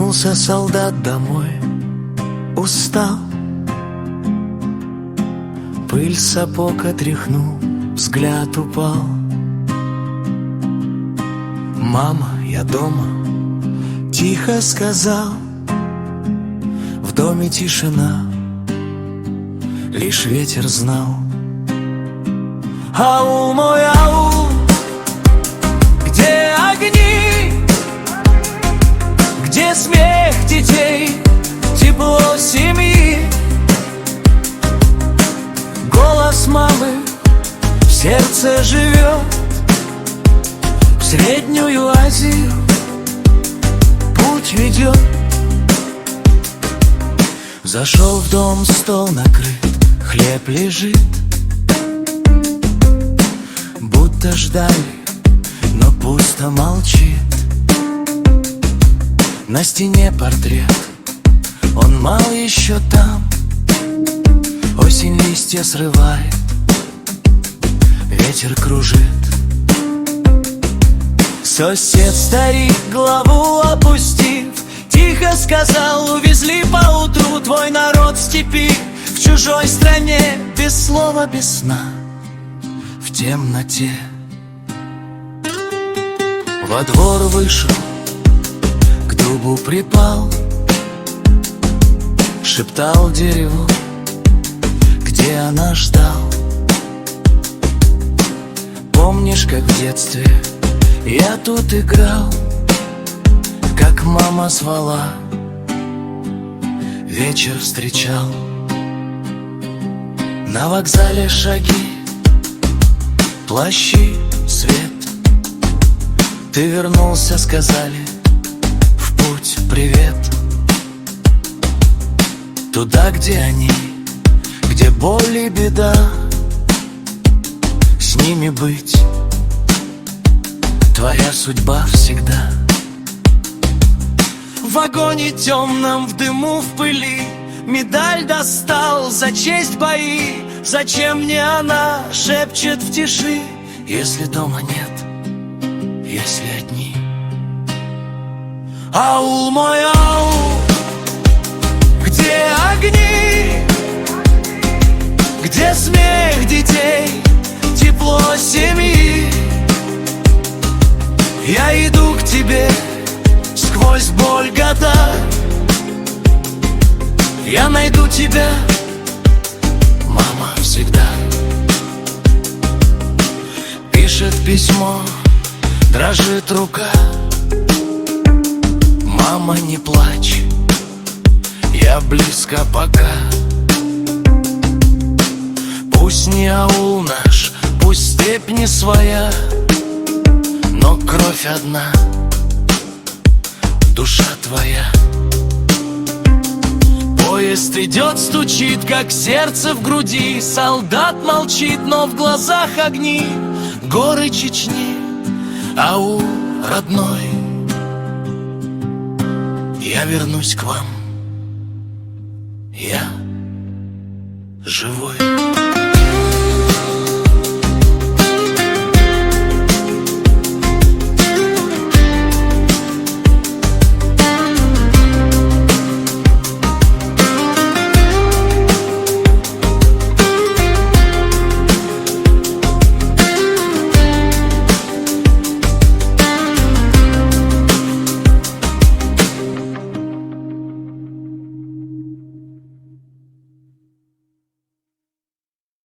Вернулся солдат домой, устал, пыль сапог отряхнул, взгляд упал. «Мама, я дома», — тихо сказал. В доме тишина, лишь ветер знал. Аул мой, аул, где огни, где смех детей, тепло семьи, голос мамы в сердце живет. В Среднюю Азию путь ведет. Зашел в дом, стол накрыт, хлеб лежит, будто ждали, но пусто молчит. На стене портрет, он мал еще там. Осень листья срывает, ветер кружит. Сосед старик, главу опустив, тихо сказал: увезли поутру твой народ в степи. В чужой стране, без слова, без сна, в темноте. Во двор вышел, к дубу припал, шептал дереву, где она ждал. Помнишь, как в детстве я тут играл, как мама звала, вечер встречал. На вокзале шаги, плащи, свет. Ты вернулся, сказали, в путь привет. Туда, где они, где боль и беда, с ними быть твоя судьба всегда. В вагоне темном, в дыму, в пыли, медаль достал за честь бои. Зачем мне она шепчет в тиши, если дома нет, если одни? Аул мой, аул, где огни, где смех детей, тепло семьи. Я иду к тебе сквозь боль года. Я найду тебя, мама, всегда. Пишет письмо, дрожит рука. Мама, не плачь, я близко пока. Пусть не аул наш, пусть степь не своя, но кровь одна, душа твоя. Поезд идет, стучит, как сердце в груди. Солдат молчит, но в глазах огни. Горы Чечни, аул родной, я вернусь к вам, я живой.